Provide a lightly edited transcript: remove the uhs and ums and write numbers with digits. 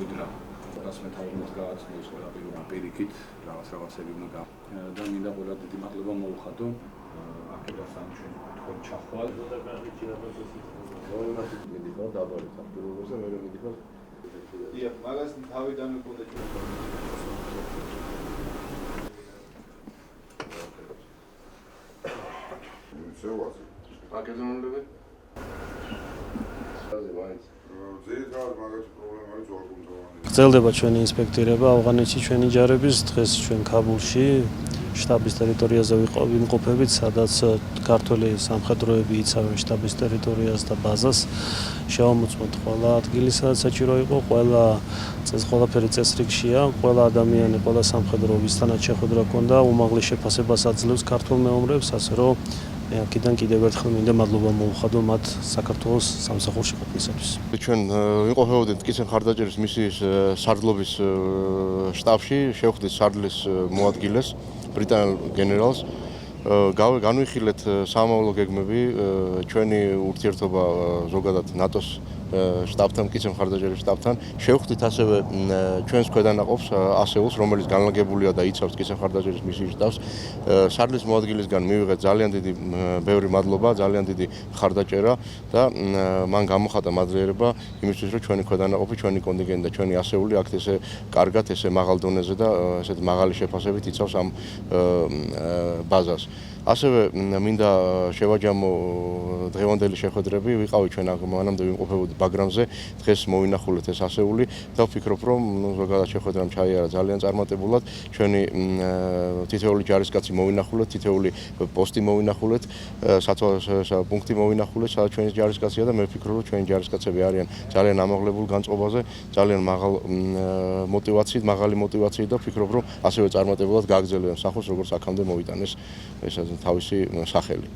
მკვიდრა. რაც მეთაურმაც გააცნო ის ყველაფერი რომ პირიქით რაღაცები უნდა და მინდა ყველა დიდი მადლობა მოუხადო აქედან ჩვენ თქვენ ჩახვალ და მიდიხარ დაბალი საფუძველზე მე მიდიხარ დიახ მაგას თავიდან მეკოდა ჩვენ ზევაზე აკედემონები აზე მაინც ზეითად მაგათი პრობლემა არის ორგუნდოვანი გრძელდება ჩვენი ინსპექტირება ავღანეთში ჩვენი ჯარების დღეს ჩვენ ქაბულში შტაბის ტერიტორიაზე ვიმყოფებით სადაც ქართველი სამხედროები იცავენ შტაბის ტერიტორიას და ბაზას შევამოწმოთ ყველა ადგილი სადაც საჭირო იყო ყველა ყველაფერი წესრიგშია ყველა ადამიანი ყველა სამხედრო ვისთანაც შეხვედრა ჰქონდა უმაღლეს შეფასებას აძლევს ქართულ მეომრებს ასე რომ აქედან კიდევ ერთხელ მინდა მადლობა მოუხადო მათ საქართველოს სამსახურში ყოფნისათვის. ჩვენ ვიმყოფებოდით მტკიცე მხარდაჭერის მისიის სარდლობის შტაბში, შევხვდით სარდლის მოადგილეს, ბრიტანელ გენერალს. განვიხილეთ სამამულო გეგმები, ჩვენი ურთიერთობა ზოგადად ნატოს შტაბთან, მტკიცე მხარდაჭერის შტაბთან. შევხვდით ასევე ჩვენს ქვედანაყოფს ასეულს, რომელიც განლაგებულია და იცავს მტკიცე მხარდაჭერის მისიის შტაბს. სარდლის მოადგილისგან მივიღეთ ძალიან დიდი ბევრი მადლობა, ძალიან დიდი მხარდაჭერა და მან გამოხატა მაძლიერება იმისთვის, რომ ჩვენი ქვედანაყოფი, ჩვენი კონტინგენტი და ჩვენი ასეული აქ ესე კარგად, ესე მაღალ დონეზე და ესეთ მაღალი შეფასებით იცავს ამ ბაზას. ასევე მინდა შევაჯამო დღევანდელი შეხვედრები, ვიყავით ჩვენ მანამდე ვიმყოფებოდი ბაგრამზე, დღეს მოვინახულეთ ეს ასეული და ვფიქრობ, რომ ზოგადად შეხვედრამ ჩაიარა ძალიან წარმატებულად, ჩვენი თითოეული ჯარისკაცი მოვინახულეთ, თითოეული პოსტი მოვინახულეთ, სათვალთვალო პუნქტი მოვინახულეთ, სადაც ჩვენი ჯარისკაცია და მე ვფიქრობ, რომ ჩვენი ჯარისკაცები არიან ძალიან ამაღლებულ განწყობაზე, ძალიან მაღალი მოტივაციით და ვფიქრობ, რომ ასევე წარმატებულად გააგრძელებენ მსახურს, როგორც აქამდე მოვიტანეს ეს თავისი სახელი.